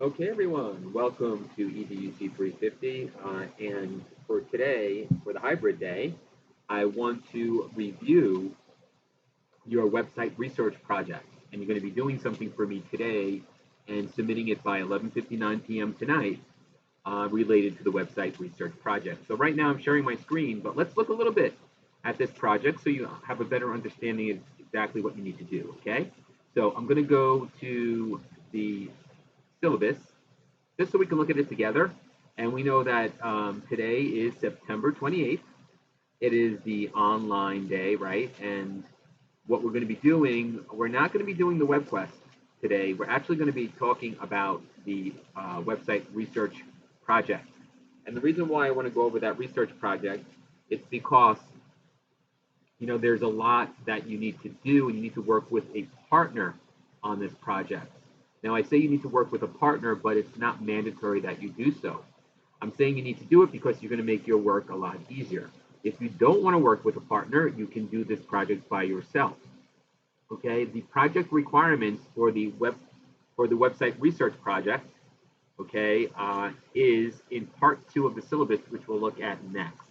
Okay, everyone, welcome to EDUC-350. And for today, for the hybrid day, I want to review your website research project. And you're going to be doing something for me today and submitting it by 11:59 p.m. tonight related to the website research project. So right now I'm sharing my screen, but let's look a little bit at this project so you have a better understanding of exactly what you need to do, okay? So I'm going to go to the syllabus just so we can look at it together. And we know that today is September 28th. It is the online day, right? And what we're going to be doing, we're not going to be doing the web quest today. We're actually going to be talking about the website research project. And the reason why I want to go over that research project is because there's a lot that you need to do, and you need to work with a partner on this project. Now, I say you need to work with a partner, but it's not mandatory that you do so. I'm saying you need to do it because you're going to make your work a lot easier. If you don't want to work with a partner, you can do this project by yourself. Okay, the project requirements for the website research project, okay, is in part 2 of the syllabus, which we'll look at next.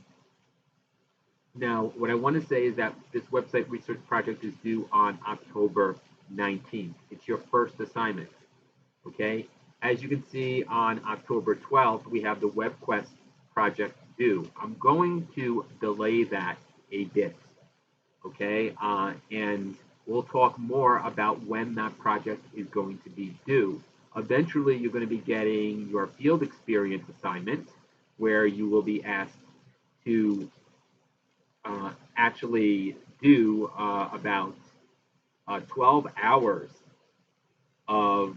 Now, what I want to say is that this website research project is due on October 19th. It's your first assignment. Okay, as you can see, on October 12th, we have the WebQuest project due. I'm going to delay that a bit, okay, and we'll talk more about when that project is going to be due. Eventually, you're going to be getting your field experience assignment, where you will be asked to actually do about 12 hours of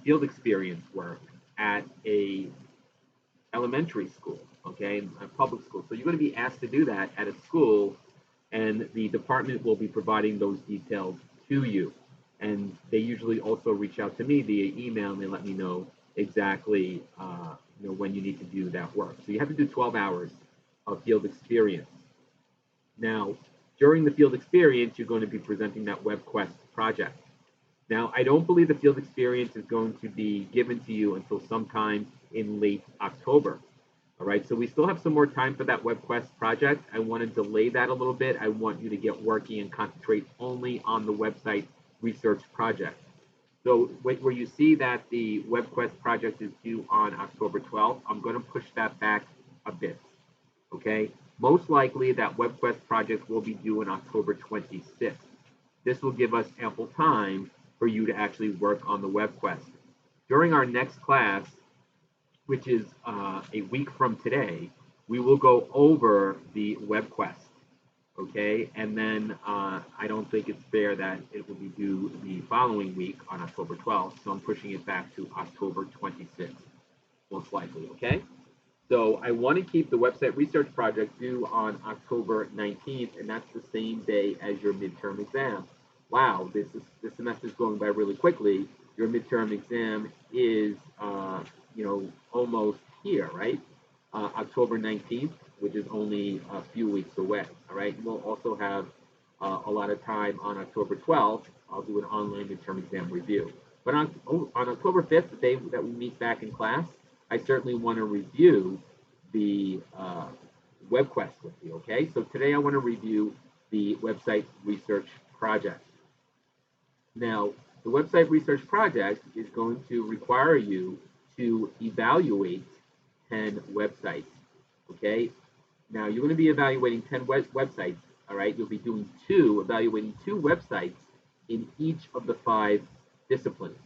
field experience work at a elementary school, okay, a public school. So you're going to be asked to do that at a school, and the department will be providing those details to you. And they usually also reach out to me via email, and they let me know exactly when you need to do that work. So you have to do 12 hours of field experience. Now, during the field experience, you're going to be presenting that WebQuest project. Now, I don't believe the field experience is going to be given to you until sometime in late October. All right, so we still have some more time for that WebQuest project. I want to delay that a little bit. I want you to get working and concentrate only on the website research project. So where you see that the WebQuest project is due on October 12th, I'm going to push that back a bit, okay? Most likely that WebQuest project will be due on October 26th. This will give us ample time for you to actually work on the WebQuest. During our next class, which is a week from today, we will go over the WebQuest, okay? And then I don't think it's fair that it will be due the following week on October 12th, so I'm pushing it back to October 26th, most likely, okay? So I want to keep the website research project due on October 19th, and that's the same day as your midterm exam. Wow, this semester is going by really quickly. Your midterm exam is, almost here, right? October 19th, which is only a few weeks away, all right? We'll also have a lot of time on October 12th. I'll do an online midterm exam review. But on October 5th, the day that we meet back in class, I certainly want to review the WebQuest with you, okay? So today I want to review the website research project. Now, the website research project is going to require you to evaluate 10 websites, okay? Now, you're going to be evaluating 10 websites, all right? You'll be evaluating two websites in each of the 5 disciplines,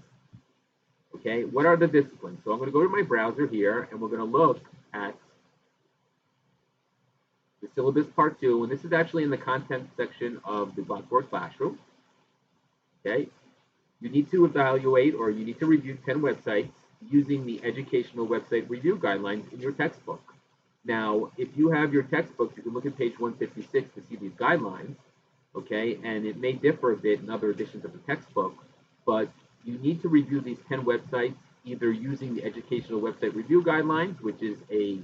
okay? What are the disciplines? So I'm going to go to my browser here, and we're going to look at the syllabus part 2, and this is actually in the content section of the Blackboard Classroom, okay? You need to evaluate, or you need to review 10 websites using the educational website review guidelines in your textbook. Now, if you have your textbook, you can look at page 156 to see these guidelines, okay? And it may differ a bit in other editions of the textbook, but you need to review these 10 websites either using the educational website review guidelines, which is a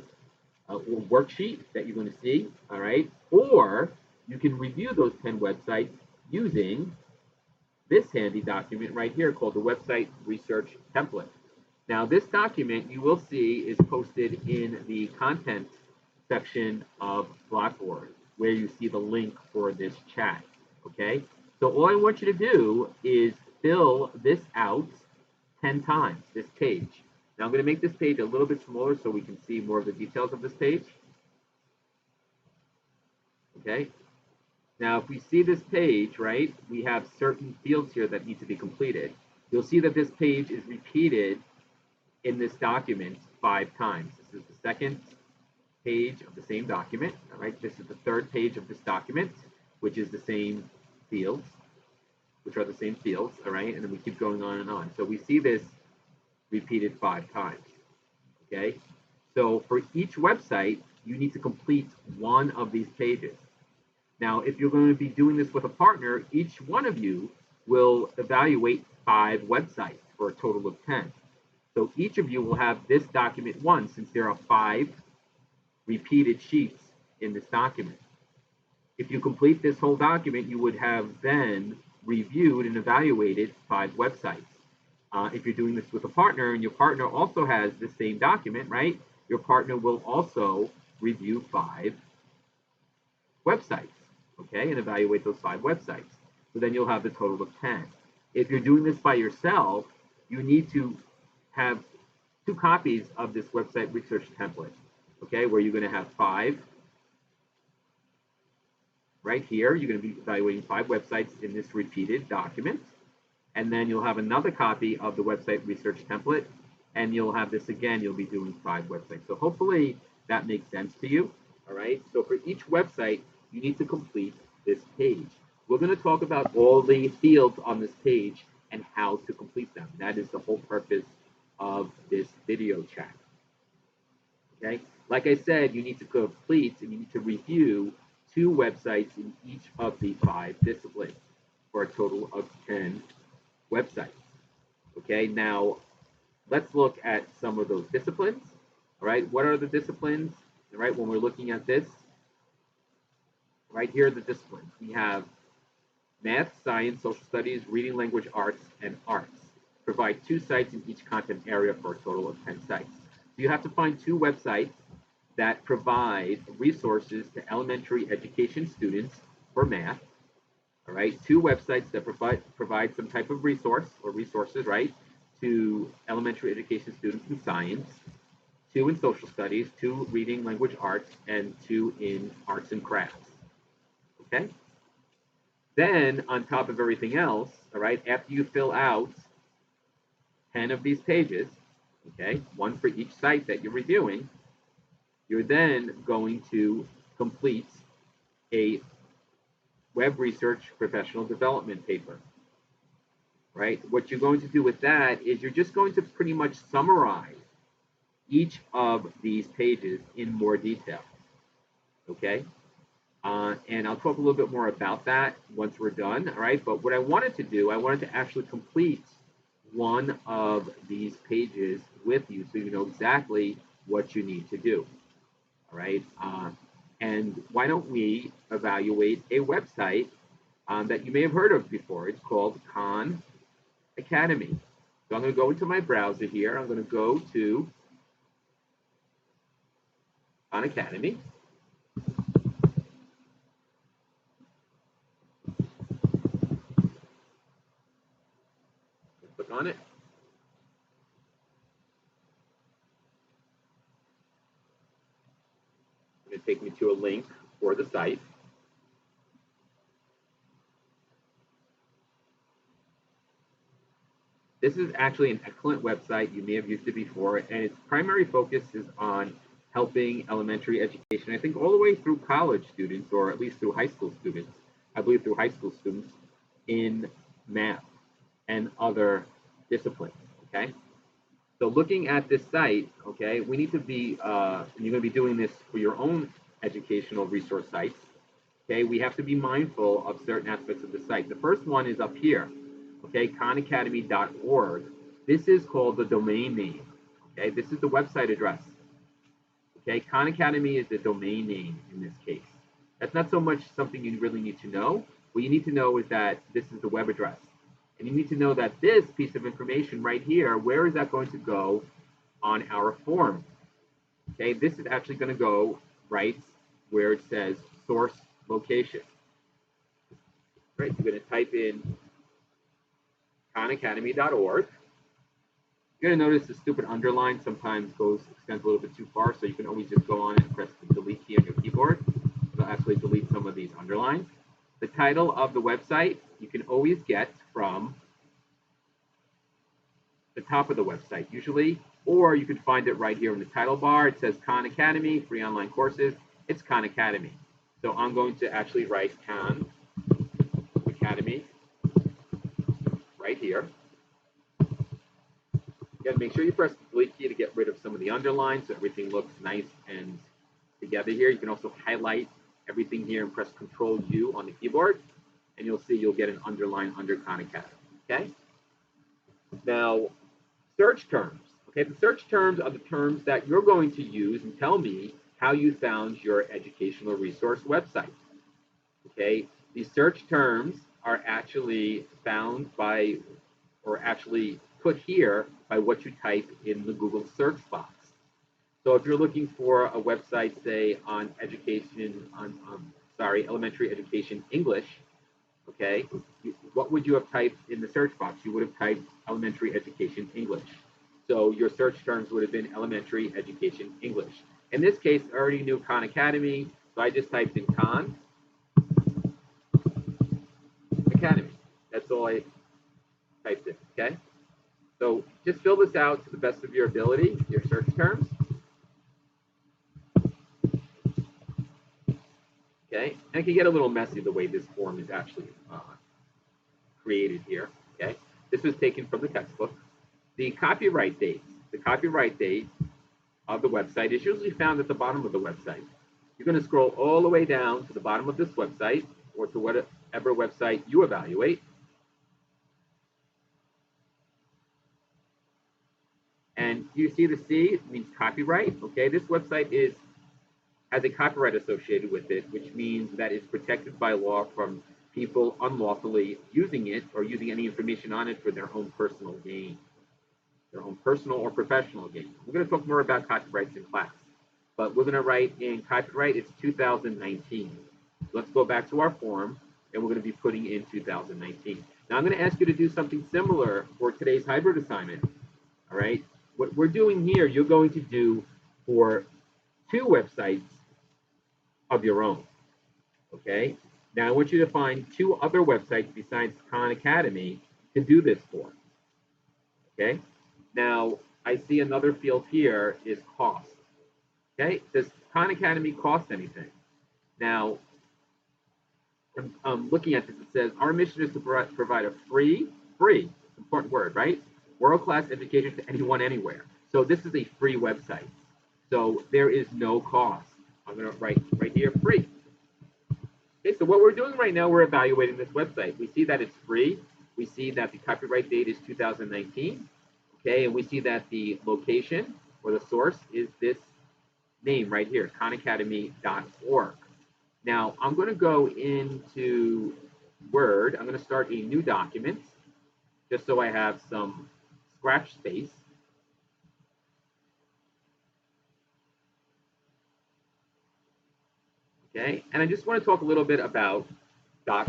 worksheet that you're going to see, all right? Or you can review those 10 websites using this handy document right here called the Website Research Template. Now, this document you will see is posted in the content section of Blackboard, where you see the link for this chat, okay? So all I want you to do is fill this out 10 times, this page. Now I'm going to make this page a little bit smaller so we can see more of the details of this page. Okay. Now, if we see this page, right, we have certain fields here that need to be completed. You'll see that this page is repeated in this document 5 times. This is the second page of the same document, all right? This is the third page of this document, which is the same fields, which are the same fields, all right? And then we keep going on and on. So we see this repeated 5 times, okay? So for each website, you need to complete one of these pages. Now, if you're going to be doing this with a partner, each one of you will evaluate 5 websites for a total of 10. So each of you will have this document once, since there are 5 repeated sheets in this document. If you complete this whole document, you would have then reviewed and evaluated 5 websites. If you're doing this with a partner and your partner also has the same document, right, your partner will also review 5 websites, okay, and evaluate those 5 websites. So then you'll have the total of 10. If you're doing this by yourself, you need to have 2 copies of this website research template, okay, where you're going to have 5 right here. You're going to be evaluating 5 websites in this repeated document. And then you'll have another copy of the website research template. And you'll have this again, you'll be doing 5 websites. So hopefully that makes sense to you. All right. So for each website, you need to complete this page. We're going to talk about all the fields on this page and how to complete them. That is the whole purpose of this video chat. Okay. Like I said, you need to complete and you need to review 2 websites in each of the 5 disciplines for a total of 10 websites. Okay, now let's look at some of those disciplines. All right, what are the disciplines? All right, when we're looking at this, right here are the disciplines. We have math, science, social studies, reading, language, arts, and arts. Provide 2 sites in each content area for a total of 10 sites. So you have to find 2 websites that provide resources to elementary education students for math. All right, 2 websites that provide some type of resource or resources, right, to elementary education students in science, 2 in social studies, 2 reading, language, arts, and 2 in arts and crafts. Okay. Then on top of everything else, all right, after you fill out 10 of these pages, okay, 1 for each site that you're reviewing, you're then going to complete a web research professional development paper, right? What you're going to do with that is you're just going to pretty much summarize each of these pages in more detail, okay? And I'll talk a little bit more about that once we're done, all right? But what I wanted to do, I wanted to actually complete one of these pages with you so you know exactly what you need to do, all right? And why don't we evaluate a website that you may have heard of before? It's called Khan Academy. So I'm going to go into my browser here. I'm going to go to Khan Academy. Click on it. It's going to take me to a link for the site. This is actually an excellent website. You may have used it before, and its primary focus is on helping elementary education, I think all the way through college students, or at least through high school students, I believe through high school students, in math and other disciplines, okay? So looking at this site, okay, we need to be, and you're going to be doing this for your own educational resource sites, okay? We have to be mindful of certain aspects of the site. The first one is up here, okay, khanacademy.org. This is called the domain name, okay? This is the website address, okay? Khan Academy is the domain name in this case. That's not so much something you really need to know. What you need to know is that this is the web address, And you need to know that this piece of information right here, where is that going to go on our form? Okay, this is actually going to go right where it says source location. Right, you're going to type in khanacademy.org. You're going to notice the stupid underline sometimes extends a little bit too far, so you can always just go on and press the delete key on your keyboard. It'll actually delete some of these underlines. The title of the website you can always get from the top of the website usually, or you can find it right here in the title bar. It says Khan Academy, free online courses. It's Khan Academy. So I'm going to actually write Khan Academy right here. Again, make sure you press the delete key to get rid of some of the underlines so everything looks nice and together here. You can also highlight everything here and press Control U on the keyboard, and you'll see you'll get an underline under Khan Academy. Okay? Now, search terms. Okay, the search terms are the terms that you're going to use and tell me how you found your educational resource website. Okay, these search terms are actually found by, or actually put here by what you type in the Google search box. So if you're looking for a website, say on elementary education English, okay, what would you have typed in the search box? You would have typed elementary education English. So your search terms would have been elementary education English. In this case, I already knew Khan Academy, so I just typed in Khan Academy. That's all I typed in, okay? So just fill this out to the best of your ability, your search terms. Okay, and it can get a little messy the way this form is actually created here, okay? This was taken from the textbook. The copyright date of the website is usually found at the bottom of the website. You're going to scroll all the way down to the bottom of this website or to whatever website you evaluate. And you see the C means copyright, okay? This website has a copyright associated with it, which means that it's protected by law from people unlawfully using it or using any information on it for their own personal gain, their own personal or professional gain. We're going to talk more about copyrights in class, but we're going to write in copyright, it's 2019. Let's go back to our form, and we're going to be putting in 2019. Now I'm going to ask you to do something similar for today's hybrid assignment, all right? What we're doing here, you're going to do for 2 websites of your own, okay? Now I want you to find 2 other websites besides Khan Academy to do this for, okay? Now I see another field here is cost, okay? Does Khan Academy cost anything? Now, I'm looking at this, it says, our mission is to provide a free, important word, right? World-class education to anyone, anywhere. So this is a free website. So there is no cost. I'm going to write right here, free. Okay, so what we're doing right now, we're evaluating this website. We see that it's free. We see that the copyright date is 2019. Okay, and we see that the location or the source is this name right here, khanacademy.org. Now, I'm going to go into Word. I'm going to start a new document just so I have some scratch space. Okay, and I just want to talk a little bit about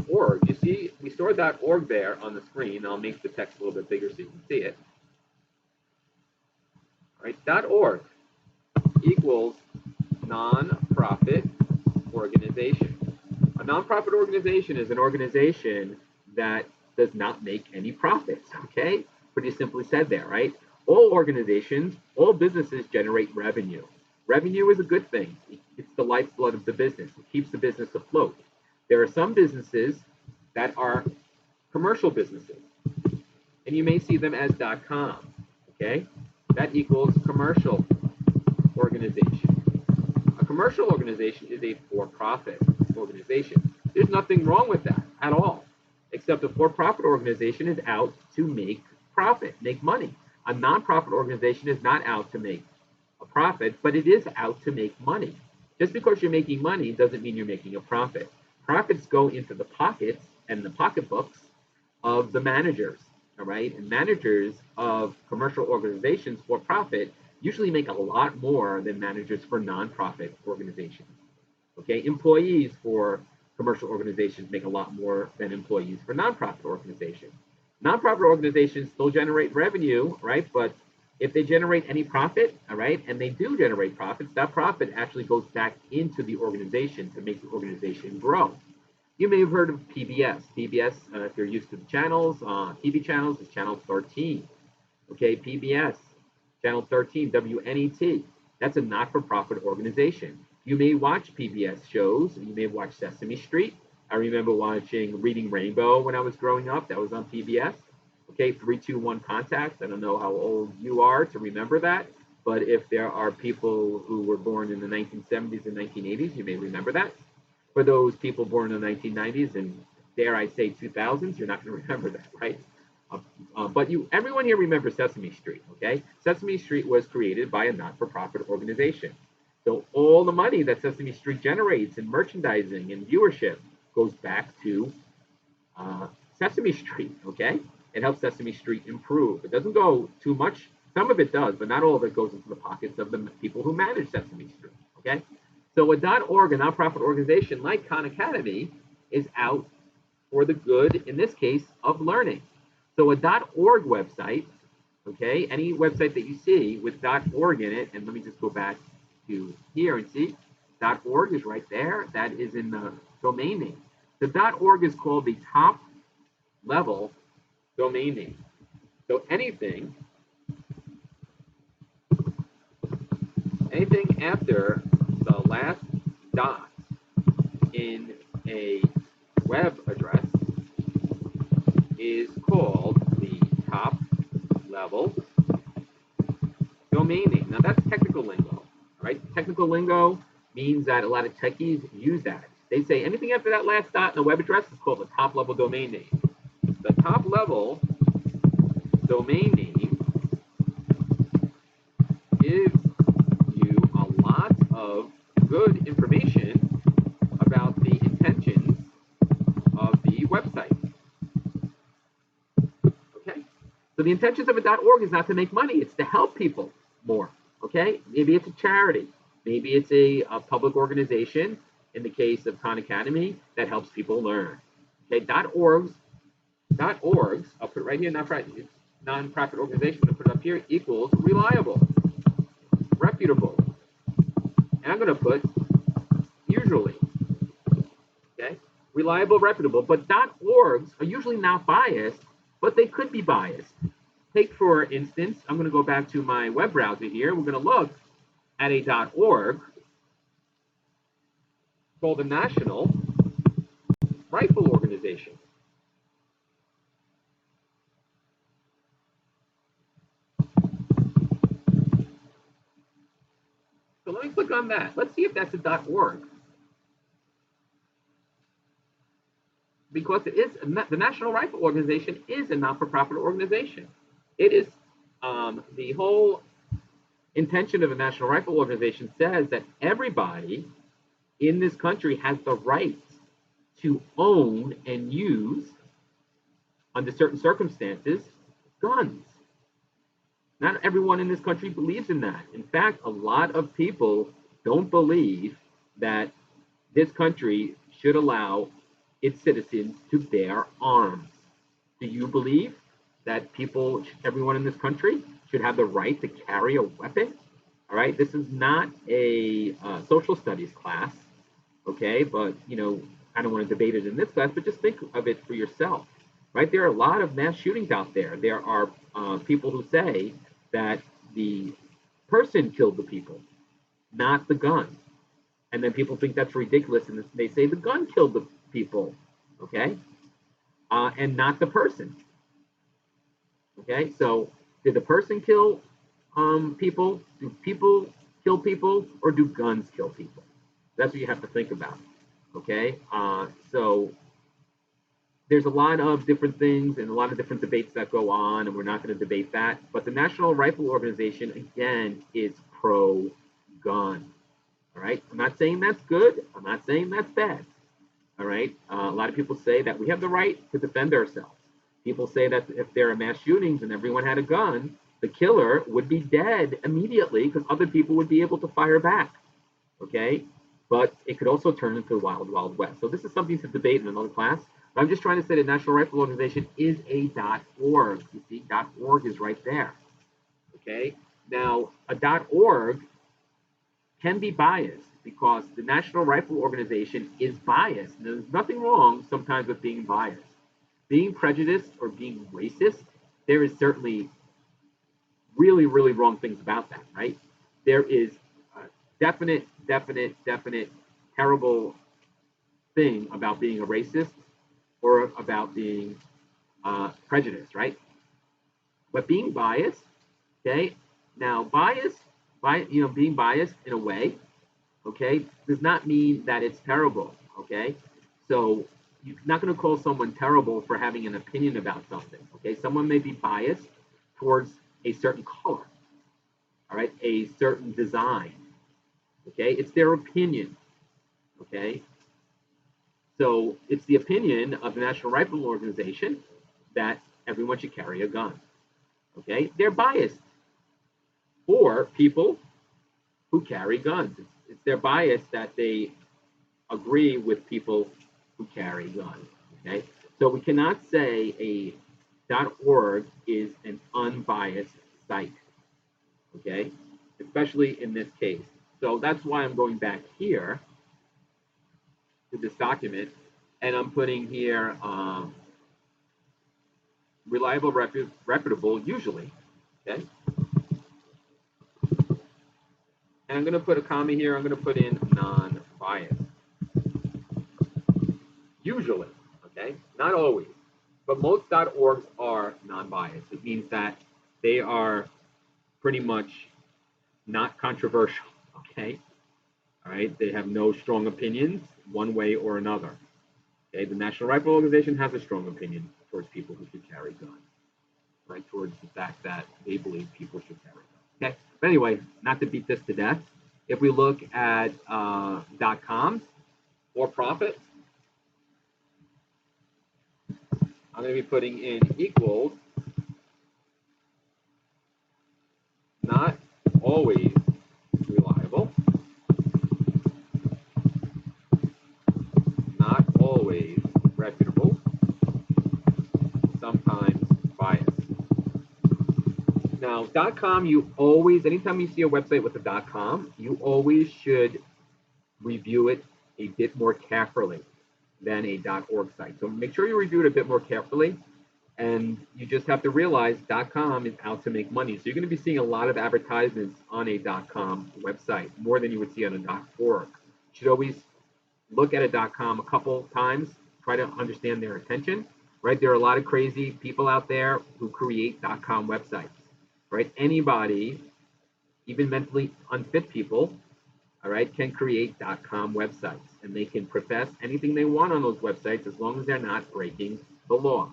.org. You see, we saw .org there on the screen. I'll make the text a little bit bigger so you can see it. All right, .org equals nonprofit organization. A nonprofit organization is an organization that does not make any profits, okay? Pretty simply said there, right? All organizations, all businesses generate revenue. Revenue is a good thing. It's the lifeblood of the business. It keeps the business afloat. There are some businesses that are commercial businesses, and you may see them as .com, okay? That equals commercial organization. A commercial organization is a for-profit organization. There's nothing wrong with that at all, except a for-profit organization is out to make profit, make money. A nonprofit organization is not out to make a profit, but it is out to make money. Just because you're making money doesn't mean you're making a profit. Profits go into the pockets and the pocketbooks of the managers, all right? And managers of commercial organizations for profit usually make a lot more than managers for nonprofit organizations. Okay, employees for commercial organizations make a lot more than employees for nonprofit organizations. Nonprofit organizations still generate revenue, right? But if they generate any profit, all right, and they do generate profits, that profit actually goes back into the organization to make the organization grow. You may have heard of PBS. PBS, if you're used to the channels, TV channels, is channel 13. Okay, PBS, channel 13, WNET. That's a not-for-profit organization. You may watch PBS shows. You may have watched Sesame Street. I remember watching Reading Rainbow when I was growing up. That was on PBS. Okay, 321 Contact. I don't know how old you are to remember that, but if there are people who were born in the 1970s and 1980s, you may remember that. For those people born in the 1990s and dare I say 2000s, you're not going to remember that, right? But everyone here remembers Sesame Street, okay? Sesame Street was created by a not-for-profit organization. So all the money that Sesame Street generates in merchandising and viewership goes back to Sesame Street, okay? It helps Sesame Street improve. It doesn't go too much. Some of it does, but not all of it goes into the pockets of the people who manage Sesame Street, okay? So a .org, a nonprofit organization like Khan Academy, is out for the good, in this case, of learning. So a .org website, okay, any website that you see with .org in it, and let me just go back to here and see, .org is right there. That is in the domain name. The .org is called the top level domain name. So anything after the last dot in a web address is called the top level domain name. Now that's technical lingo, right? Technical lingo means that a lot of techies use that. They say anything after that last dot in a web address is called the top level domain name. The top level domain name gives you a lot of good information about the intentions of the website. Okay? So the intentions of a .org is not to make money, it's to help people more. Okay? Maybe it's a charity. Maybe it's a public organization, in the case of Khan Academy, that helps people learn. Okay? .orgs, I'll put it right here, nonprofit organization, I'm going to put it up here, equals reliable, reputable. And I'm going to put usually. Okay? Reliable, reputable. But .orgs are usually not biased, but they could be biased. Take, for instance, I'm going to go back to my web browser here. We're going to look at a .org called the National Rifle Organization. So let me click on that. Let's see if that's a .org. Because it is the National Rifle Organization is a not-for-profit organization. It is the whole intention of a National Rifle Organization says that everybody in this country has the right to own and use, under certain circumstances, guns. Not everyone in this country believes in that. In fact, a lot of people don't believe that this country should allow its citizens to bear arms. Do you believe that everyone in this country, should have the right to carry a weapon? All right, this is not a social studies class, okay? But, I don't want to debate it in this class, but just think of it for yourself, right? There are a lot of mass shootings out there. There are people who say that the person killed the people, not the gun. And then people think that's ridiculous, and they say the gun killed the people, okay? And not the person. Okay, so did the person kill people? Do people kill people, or do guns kill people? That's what you have to think about. Okay, so there's a lot of different things and a lot of different debates that go on, and we're not going to debate that. But the National Rifle Organization, again, is pro-gun. All right, I'm not saying that's good. I'm not saying that's bad. All right, a lot of people say that we have the right to defend ourselves. People say that if there are mass shootings and everyone had a gun, the killer would be dead immediately because other people would be able to fire back. Okay, but it could also turn into the wild, wild west. So this is something to debate in another class. But I'm just trying to say the National Rifle Organization is a .org. You see, .org is right there. Okay, now a .org can be biased because the National Rifle Organization is biased. And there's nothing wrong sometimes with being biased. Being prejudiced or being racist, there is certainly really, really wrong things about that, right? There is a definite terrible thing about being a racist or about being prejudiced, right? But being biased, okay? Now, being biased in a way, okay, does not mean that it's terrible, okay? So you're not going to call someone terrible for having an opinion about something, okay? Someone may be biased towards a certain color, all right, a certain design, okay? It's their opinion, okay? So it's the opinion of the National Rifle Organization that everyone should carry a gun, okay? They're biased for people who carry guns. It's their bias that they agree with people who carry guns, okay? So we cannot say a .org is an unbiased site, okay? Especially in this case. So that's why I'm going back here to this document, and I'm putting here reliable, reputable, usually, okay? And I'm going to put a comma here. I'm going to put in non-biased. Usually, okay? Not always, but most .orgs are non-biased. It means that they are pretty much not controversial, okay? All right, they have no strong opinions one way or another. Okay, the National Rifle Organization has a strong opinion towards people who should carry guns, right? Towards the fact that they believe people should carry guns. Okay, but anyway, not to beat this to death. If we look at .coms for profit, I'm going to be putting in equals, not always reliable, not always reputable, sometimes biased. Now, .com, you always, anytime you see a website with a .com, you always should review it a bit more carefully than a .org site. So make sure you review it a bit more carefully, and you just have to realize .com is out to make money. So you're going to be seeing a lot of advertisements on a .com website, more than you would see on a .org. You should always look at a .com a couple times, try to understand their intention, right? There are a lot of crazy people out there who create .com websites, right? Anybody, even mentally unfit people, all right, can create .com websites, and they can profess anything they want on those websites as long as they're not breaking the law.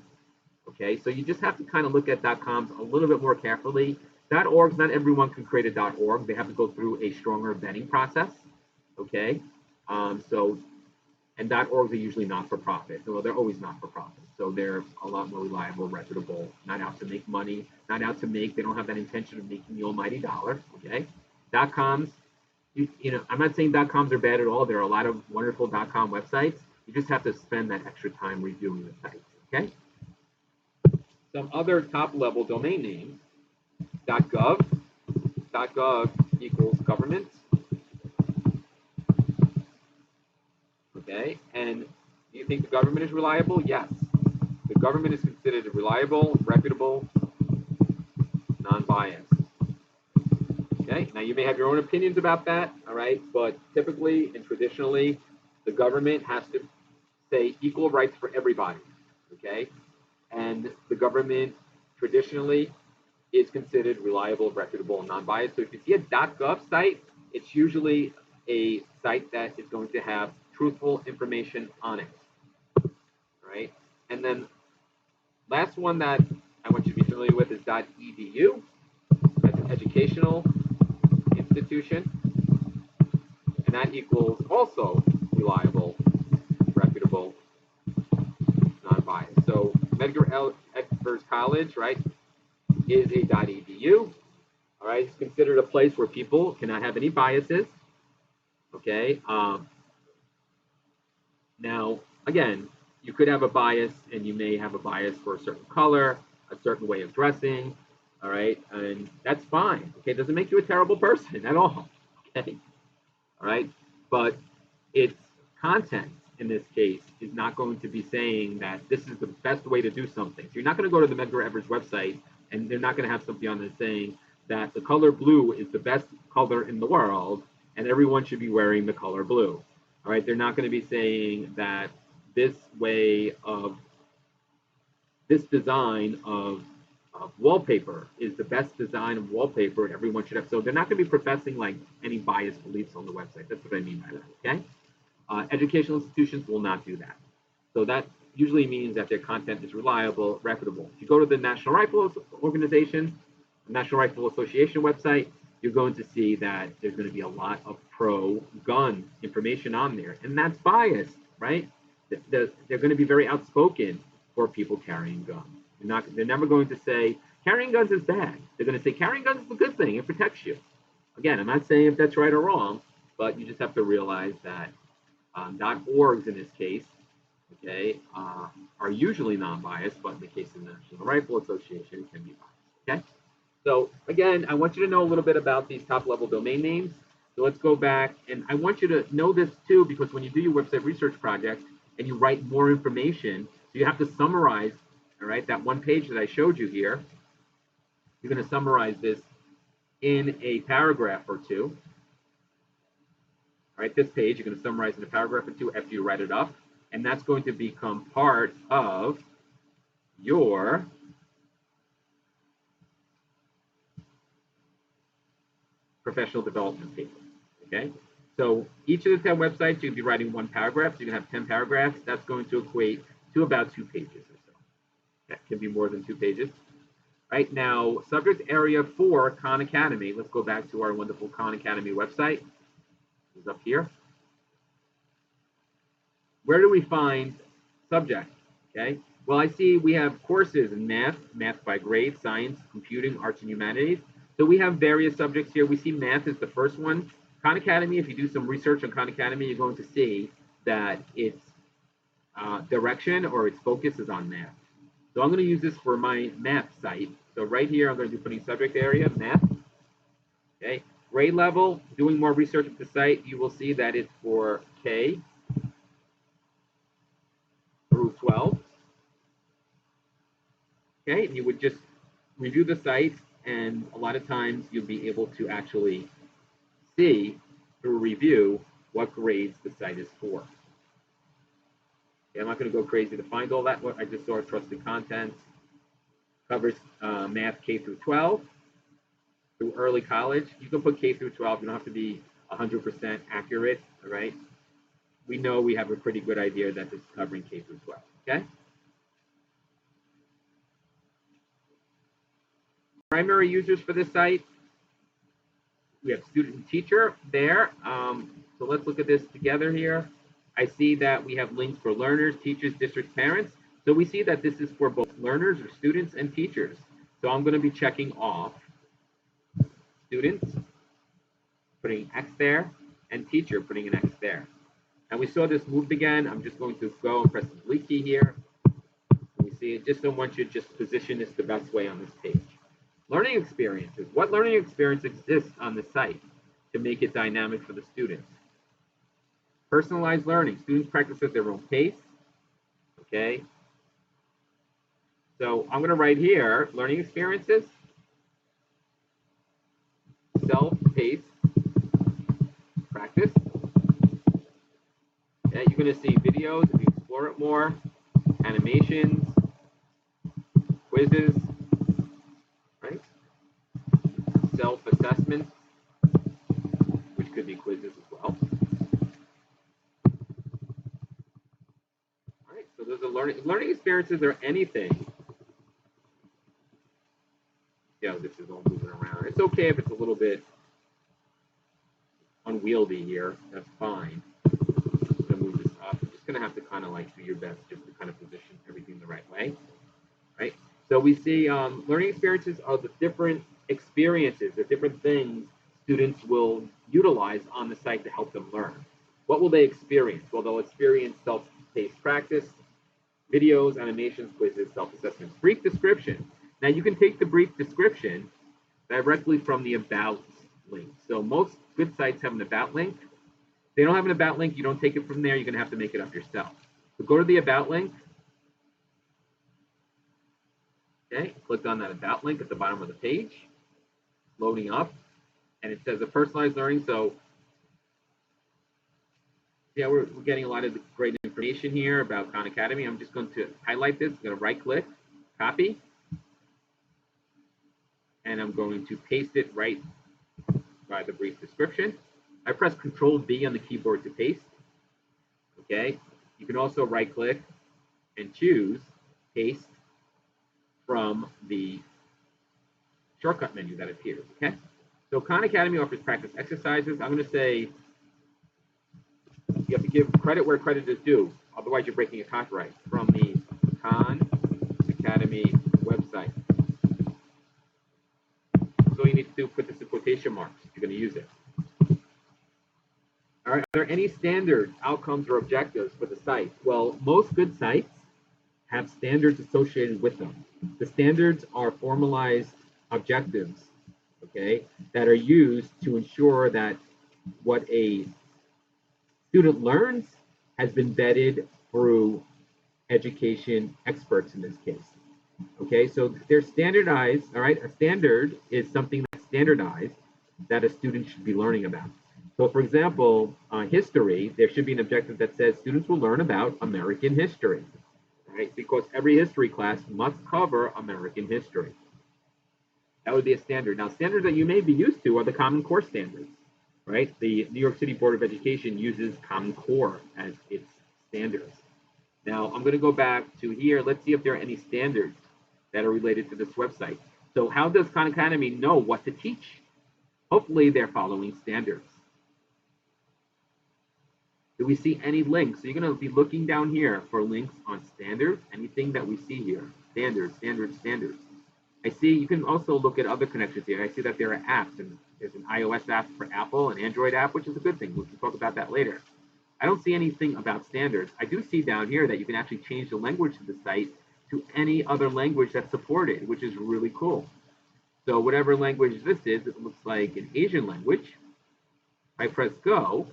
Okay, so you just have to kind of look at .coms a little bit more carefully. .orgs, not everyone can create a .org. They have to go through a stronger vetting process. Okay, and .orgs are usually not for profit. Well, they're always not for profit. So they're a lot more reliable, reputable, not out to make money, not out to make. They don't have that intention of making the almighty dollar. Okay, .coms. I'm not saying .coms are bad at all. There are a lot of wonderful .com websites. You just have to spend that extra time reviewing the sites, okay? Some other top-level domain names, .gov. .gov equals government, okay? And do you think the government is reliable? Yes. The government is considered reliable, reputable, non-biased. Okay, now you may have your own opinions about that, all right, but typically and traditionally, the government has to say equal rights for everybody, okay? And the government traditionally is considered reliable, reputable, and non-biased. So if you see a .gov site, it's usually a site that is going to have truthful information on it, all right? And then last one that I want you to be familiar with is .edu. That's an educational institution, and that equals also reliable, reputable, non-biased. So Medgar Evers College, right, is a .edu. All right, it's considered a place where people cannot have any biases. Okay. Now, again, you could have a bias, and you may have a bias for a certain color, a certain way of dressing. All right, and that's fine. Okay, it doesn't make you a terrible person at all. Okay. All right, but its content in this case is not going to be saying that this is the best way to do something. So you're not going to go to the Medgar Evers website and they're not going to have something on there saying that the color blue is the best color in the world and everyone should be wearing the color blue. All right, they're not going to be saying that this way of this design of wallpaper is the best design of wallpaper and everyone should have. So they're not going to be professing like any biased beliefs on the website. That's what I mean by that. Okay. Educational institutions will not do that. So that usually means that their content is reliable, reputable. If you go to the National Rifle Organization, the National Rifle Association website, you're going to see that there's going to be a lot of pro-gun information on there, and that's biased, right? They're going to be very outspoken for people carrying guns. They're never going to say carrying guns is bad. They're going to say carrying guns is a good thing. It protects you. Again, I'm not saying if that's right or wrong, but you just have to realize that .orgs in this case, okay, are usually non-biased, but in the case of the National Rifle Association, it can be biased. Okay. So again, I want you to know a little bit about these top-level domain names. So let's go back, and I want you to know this too, because when you do your website research project and you write more information, so you have to summarize, all right, that one page that I showed you here. You're going to summarize this in a paragraph or two. All right, this page you're going to summarize in a paragraph or two after you write it up, and that's going to become part of your professional development paper. Okay, so each of the 10 websites you'll be writing one paragraph. So you can have 10 paragraphs. That's going to equate to about 2 pages or so. That can be more than 2 pages. Right now, subject area for Khan Academy. Let's go back to our wonderful Khan Academy website. It's up here. Where do we find subject? Okay. Well, I see we have courses in math by grade, science, computing, arts, and humanities. So we have various subjects here. We see math is the first one. Khan Academy, if you do some research on Khan Academy, you're going to see that its direction or its focus is on math. So I'm going to use this for my math site. So right here, I'm going to be putting subject area, math. Okay. Grade level, doing more research at the site, you will see that it's for K through 12. Okay, and you would just review the site, and a lot of times you'll be able to actually see through review what grades the site is for. Okay, I'm not going to go crazy to find all that. What I just saw trusted content covers math K through 12 through early college. You can put K through 12. You don't have to be 100% accurate. All right. We know we have a pretty good idea that this is covering K through 12. Okay. Primary users for this site. We have student and teacher there. So let's look at this together here. I see that we have links for learners, teachers, districts, parents. So we see that this is for both learners or students and teachers. So I'm going to be checking off students, putting X there, and teacher, putting an X there. And we saw this moved again. I'm just going to go and press the delete key here. We see it. Just don't want you to just position this the best way on this page. Learning experiences. What learning experience exists on the site to make it dynamic for the students? Personalized learning. Students practice at their own pace. Okay. So I'm going to write here, learning experiences, self-paced practice. Okay, you're going to see videos if you explore it more, animations, quizzes, right? Self-assessment, which could be quizzes as well. All right, so those are learning experiences are anything. Yeah, this is all moving around. It's okay if it's a little bit unwieldy here. That's fine. I'm going to move this up. You're just going to have to kind of like do your best just to kind of position everything the right way. right? So we see learning experiences are the different experiences, the different things students will utilize on the site to help them learn. What will they experience? Well, they'll experience self-paced practice, videos, animations, quizzes, self-assessments, brief description. Now you can take the brief description directly from the About link. So most good sites have an About link. If they don't have an About link, you don't take it from there. You're going to have to make it up yourself. So go to the About link. Okay, click on that About link at the bottom of the page. Loading up, and it says a personalized learning. So yeah, we're getting a lot of great information here about Khan Academy. I'm just going to highlight this. I'm going to right click, copy, and I'm going to paste it right by the brief description. I press Control V on the keyboard to paste. Okay, you can also right click and choose paste from the shortcut menu that appears. Okay, so Khan Academy offers practice exercises. I'm going to say you have to give credit where credit is due, otherwise you're breaking a copyright, from the Khan Academy website. So you need to do, put this in quotation marks if you're going to use it. All right, are there any standards, outcomes, or objectives for the site? Well, most good sites have standards associated with them. The standards are formalized objectives, okay, that are used to ensure that what a student learns has been vetted through education experts in this case. Okay, so they're standardized, all right? A standard is something that's standardized that a student should be learning about. So for example, history, there should be an objective that says students will learn about American history, right? Because every history class must cover American history. That would be a standard. Now, standards that you may be used to are the Common Core standards, right? The New York City Board of Education uses Common Core as its standards. Now, I'm going to go back to here. Let's see if there are any standards that are related to this website. So how does Khan Academy know what to teach? Hopefully, they're following standards. Do we see any links? So you're going to be looking down here for links on standards, anything that we see here. Standards, standards, standards. I see you can also look at other connections here. I see that there are apps, and there's an iOS app for Apple, an Android app, which is a good thing. We can talk about that later. I don't see anything about standards. I do see down here that you can actually change the language of the site to any other language that's supported, which is really cool. So whatever language this is, it looks like an Asian language. If I press go,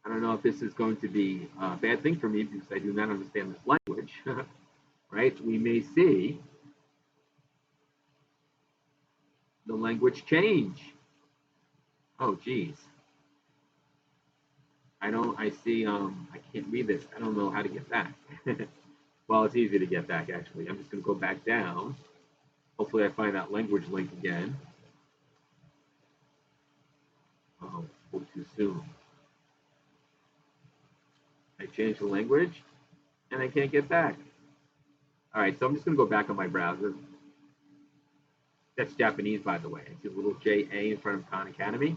I don't know if this is going to be a bad thing for me because I do not understand this language, right? We may see the language change. Oh, geez. I see, I can't read this. I don't know how to get back. Well, it's easy to get back, actually. I'm just going to go back down. Hopefully I find that language link again. Oh, too soon. I changed the language, and I can't get back. All right, so I'm just going to go back on my browser. That's Japanese, by the way. I see a little JA in front of Khan Academy.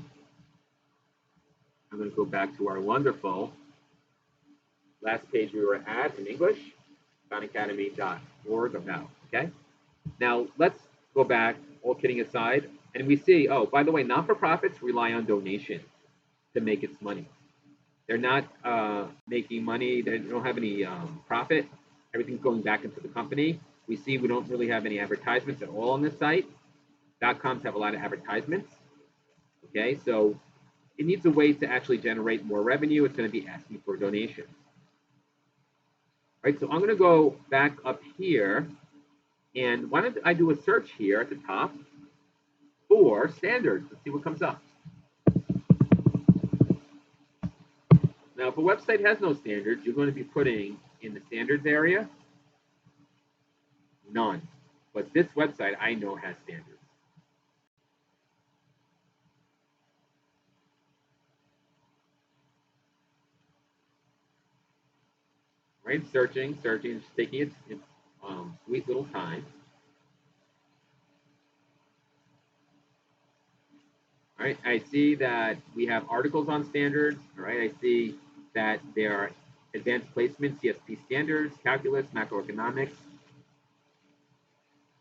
I'm going to go back to our wonderful last page we were at in English, khanacademy.org about, okay? Now, let's go back, all kidding aside, and we see, oh, by the way, not-for-profits rely on donations to make its money. They're not making money. They don't have any profit. Everything's going back into the company. We see we don't really have any advertisements at all on this site. .coms have a lot of advertisements. Okay, so it needs a way to actually generate more revenue. It's going to be asking for donations. All right, so I'm going to go back up here. And why don't I do a search here at the top for standards? Let's see what comes up. Now, if a website has no standards, you're going to be putting in the standards area, none. But this website I know has standards. Right, searching, it's taking its sweet little time. All right, I see that we have articles on standards. All right, I see that there are advanced placement, CSP standards, calculus, macroeconomics.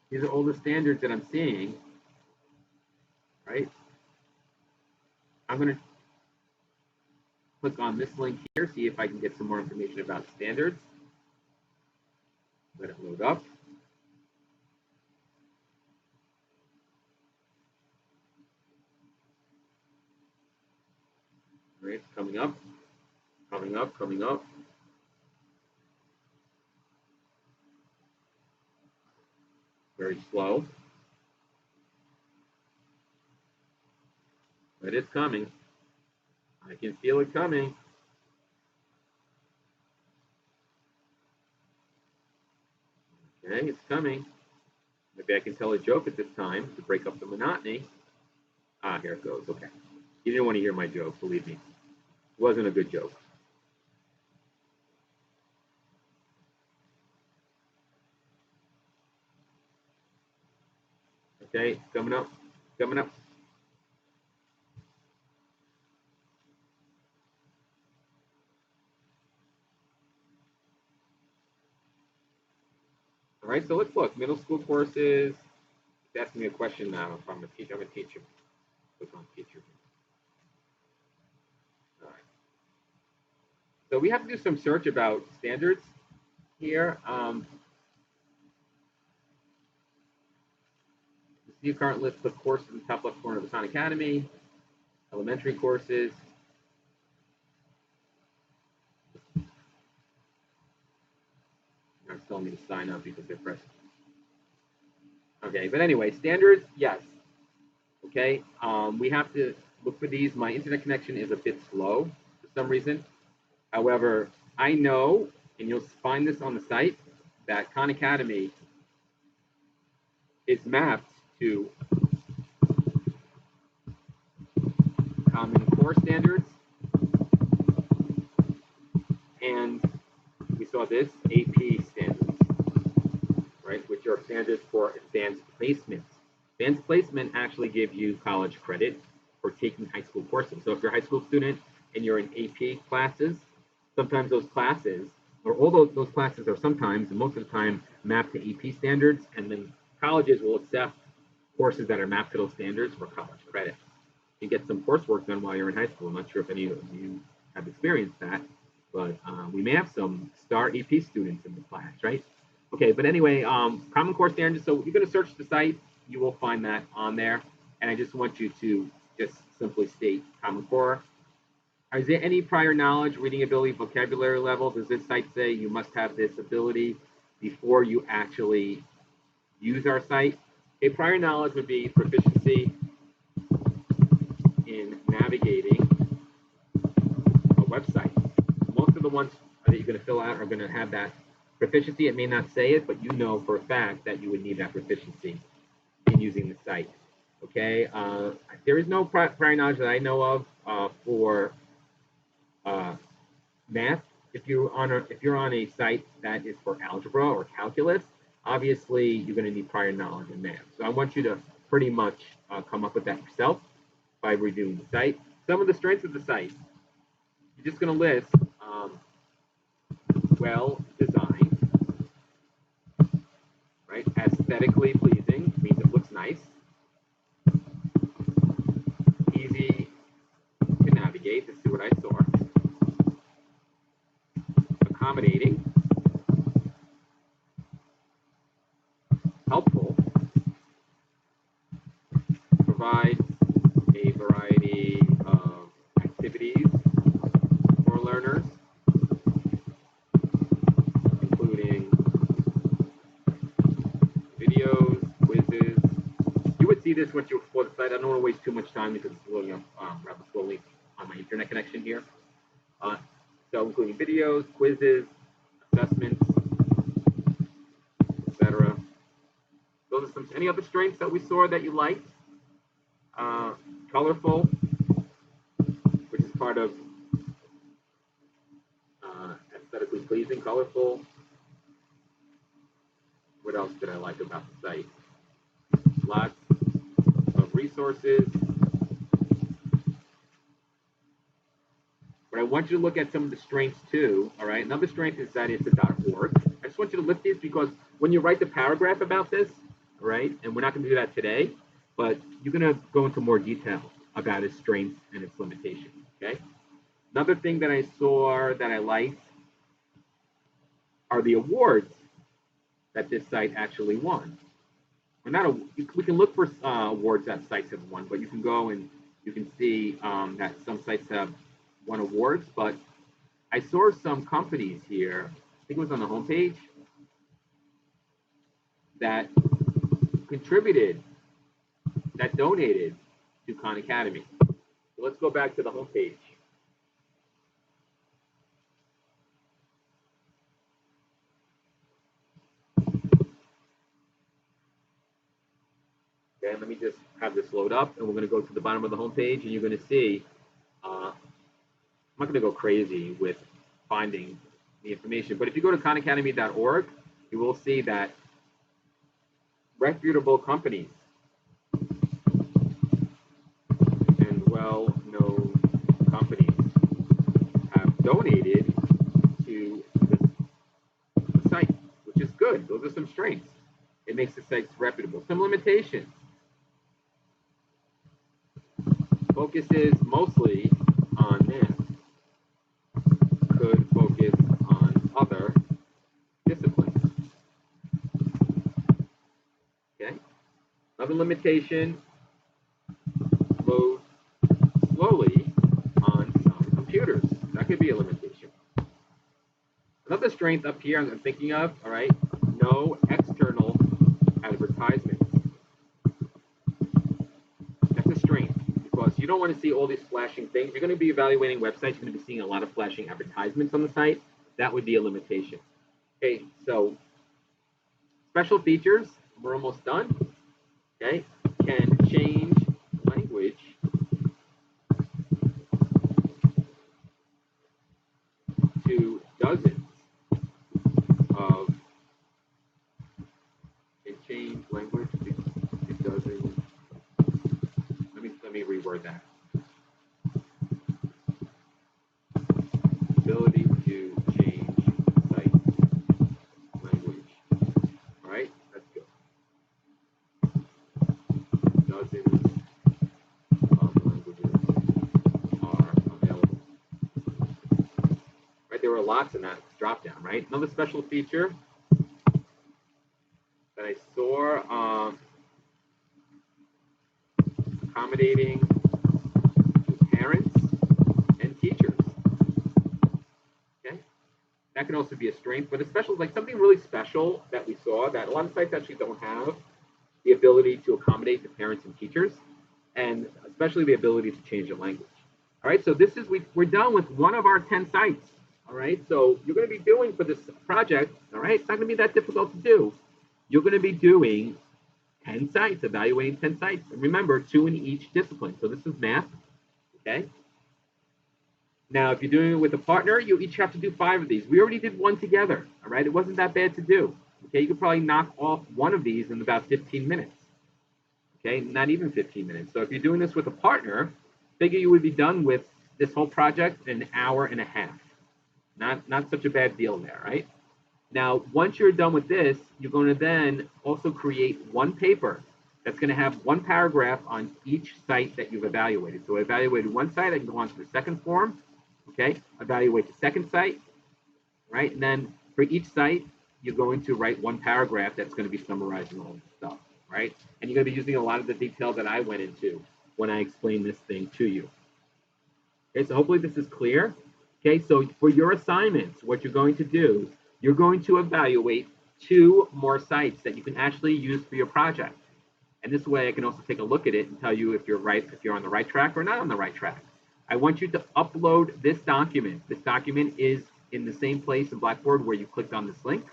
These are all the standards that I'm seeing, right? I'm going to click on this link here, see if I can get some more information about standards. Let it load up. All right, coming up, coming up, coming up. Very slow. But it's coming. I can feel it coming. Okay, it's coming. Maybe I can tell a joke at this time to break up the monotony. Ah, here it goes. Okay. You didn't want to hear my joke, believe me. It wasn't a good joke. Okay, coming up, coming up. All right, so let's look. Middle school courses. It's asking me a question now. If I'm a teacher, I'm a teacher. Click on teacher. All right. So we have to do some search about standards here. See a current list of courses in the top left corner of the Khan Academy. Elementary courses. They're telling me to sign up because they're pressed. Okay, but anyway, standards, yes. Okay, we have to look for these. My internet connection is a bit slow for some reason. However, I know, and you'll find this on the site, that Khan Academy is mapped to Common Core standards, and we saw this, AP standards, right, which are standards for advanced placements. Advanced placement actually gives you college credit for taking high school courses. So if you're a high school student and you're in AP classes, sometimes those classes, or all those classes are sometimes, and most of the time, mapped to AP standards, and then colleges will accept courses that are mapped to those standards for college credit. You get some coursework done while you're in high school. I'm not sure if any of you have experienced that, but we may have some star AP students in the class, right? Okay, but anyway, Common Core standards. So you're going to search the site, you will find that on there, and I just want you to just simply state Common Core. Is there any prior knowledge, reading ability, vocabulary level? Does this site say you must have this ability before you actually use our site? A prior knowledge would be proficiency in navigating a website. Most of the ones that you're going to fill out are going to have that proficiency. It may not say it, but you know for a fact that you would need that proficiency in using the site. Okay, there is no prior knowledge that I know of for math. If you're on a site that is for algebra or calculus, obviously you're going to need prior knowledge in math. So I want you to pretty much come up with that yourself by reviewing the site. Some of the strengths of the site, you're just going to list well designed, right? Aesthetically pleasing means it looks nice. Easy to navigate. To see what I saw. Accommodating, helpful, provides a variety of activities for learners, including videos, quizzes. You would see this once you explore the site. I don't want to waste too much time because it's loading up rather slowly on my internet connection here. So including videos, quizzes, assessments, etc. Those are some. Any other strengths that we saw that you liked? Colorful, which is part of aesthetically pleasing, colorful. What else did I like about the site? Lots of resources. What I want you to look at some of the strengths too, all right? Another strength is that it's a .org. I just want you to lift these because when you write the paragraph about this, all right, and we're not going to do that today, but you're going to go into more detail about its strengths and its limitations, okay? Another thing that I saw that I liked are the awards that this site actually won. Or not we can look for awards that sites have won, but you can go and you can see that some sites have won awards, but I saw some companies here, I think it was on the homepage, that contributed, that donated to Khan Academy. So let's go back to the homepage. Okay, let me just have this load up, and we're going to go to the bottom of the homepage, and you're going to see, I'm not going to go crazy with finding the information, but if you go to khanacademy.org, you will see that reputable companies and well-known companies have donated to this site, which is good. Those are some strengths. It makes the site reputable. Some limitations. Focuses mostly on math. Could focus on other disciplines. Okay. Another limitation, load slowly on some computers. That could be a limitation. Another strength up here I'm thinking of, all right, no external advertisements. That's a strength because you don't want to see all these flashing things. You're going to be evaluating websites. You're going to be seeing a lot of flashing advertisements on the site. That would be a limitation. Okay, so special features, we're almost done. Okay, can change language to dozens of, can change language to dozens. Let me reword that. Ability to change site language. All right, let's go. Dozens of languages are available. Right, there were lots in that drop down, right? Another special feature that I saw, accommodating to parents and teachers. Okay, that can also be a strength, but a special, like something really special that we saw that a lot of sites actually don't have the ability to accommodate the parents and teachers, and especially the ability to change the language. All right, so this is, we're done with one of our 10 sites. All right, so you're going to be doing for this project, all right, it's not going to be that difficult to do. You're going to be doing 10 sites, evaluating 10 sites. And remember, 2 in each discipline. So this is math, okay? Now, if you're doing it with a partner, you each have to do 5 of these. We already did 1 together, all right? It wasn't that bad to do, okay? You could probably knock off 1 of these in about 15 minutes, okay? Not even 15 minutes. So if you're doing this with a partner, figure you would be done with this whole project in an hour and a half. Not such a bad deal there, right? Now, once you're done with this, you're going to then also create 1 paper that's going to have 1 paragraph on each site that you've evaluated. So I evaluated 1 site, I can go on to the second form, okay? Evaluate the second site, right? And then for each site, you're going to write 1 paragraph that's going to be summarizing all the stuff, right? And you're going to be using a lot of the detail that I went into when I explained this thing to you. Okay, so hopefully this is clear. Okay, so for your assignments, what you're going to do, you're going to evaluate 2 more sites that you can actually use for your project. And this way I can also take a look at it and tell you if you're on the right track or not on the right track. I want you to upload this document. This document is in the same place in Blackboard where you clicked on this link.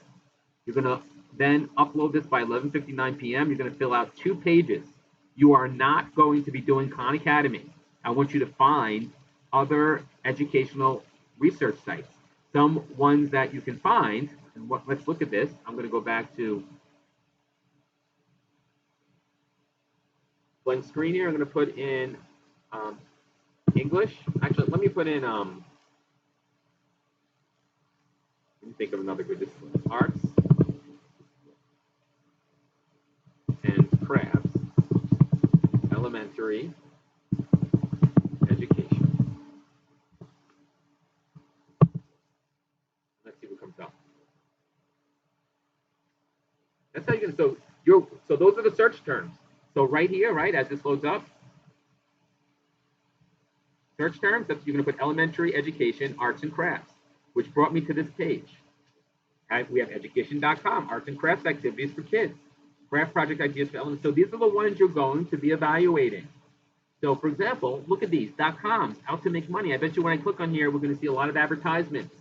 You're going to then upload this by 11:59 p.m. You're going to fill out 2 pages. You are not going to be doing Khan Academy. I want you to find other educational research sites. Some ones that you can find, and let's look at this. I'm going to go back to blank screen here. I'm going to put in English. Actually, let me put in think of another good discipline. Arts and crafts, elementary education. Let's see what comes up. That's how you're gonna, so those are the search terms. So right here, right, as this loads up, search terms, that's, you're gonna put elementary education, arts and crafts, which brought me to this page. We have education.com, arts and crafts activities for kids, craft project ideas for elements. So these are the ones you're going to be evaluating. So for example, look at these, .coms, how to make money. I bet you when I click on here, we're gonna see a lot of advertisements,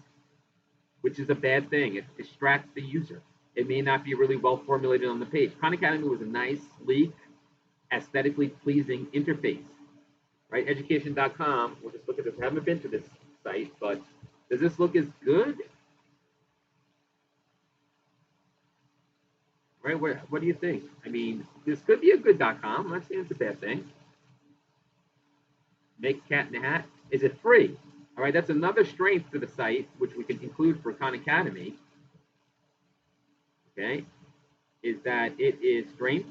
which is a bad thing. It distracts the user. It may not be really well formulated on the page. Khan Academy was a nice, sleek, aesthetically pleasing interface, right? Education.com, we'll just look at this. I haven't been to this site, but does this look as good? Right, what do you think? I mean, this could be a good .com. I'm not saying it's a bad thing. Make cat in a hat. Is it free? All right, that's another strength to the site, which we can include for Khan Academy. Okay, is that it is strength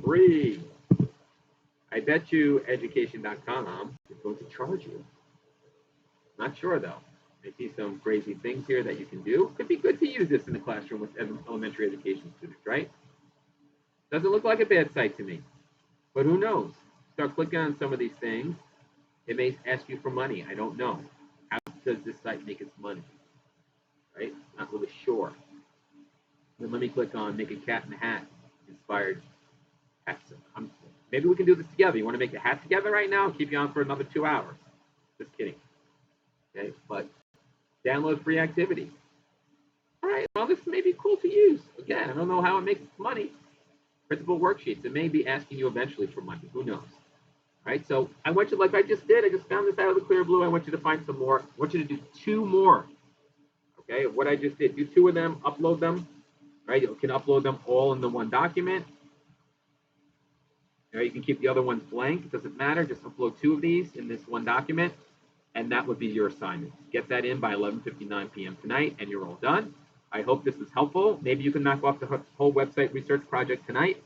free. I bet you education.com is going to charge you. Not sure though. I see some crazy things here that you can do. Could be good to use this in the classroom with elementary education students, right? Doesn't look like a bad site to me, but who knows? Start clicking on some of these things. It may ask you for money. I don't know. How does this site make its money? Right? Not really sure. Then let me click on make a cat in a hat inspired hats. Maybe we can do this together. You want to make the hat together right now? I'll keep you on for another 2 hours. Just kidding. Okay, but download free activity. All right, well, this may be cool to use. Again, I don't know how it makes money. Printable worksheets. It may be asking you eventually for money. Who knows? All right, so I want you, like I just did, I just found this out of the clear blue. I want you to find some more. I want you to do 2 more. Okay, what I just did. Do 2 of them, upload them. Right, you can upload them all in the one document. You can keep the other ones blank. It doesn't matter. Just upload 2 of these in this one document, and that would be your assignment. Get that in by 11:59 p.m. tonight, and you're all done. I hope this is helpful. Maybe you can knock off the whole website research project tonight.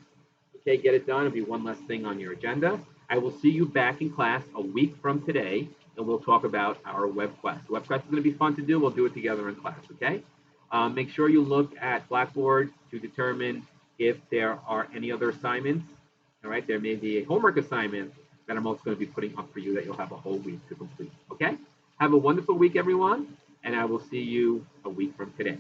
Okay, get it done. It'll be one less thing on your agenda. I will see you back in class a week from today, and we'll talk about our web quest. Web quest is going to be fun to do. We'll do it together in class, okay? Make sure you look at Blackboard to determine if there are any other assignments. All right, there may be a homework assignment that I'm also going to be putting up for you that you'll have a whole week to complete, okay? Have a wonderful week, everyone, and I will see you a week from today.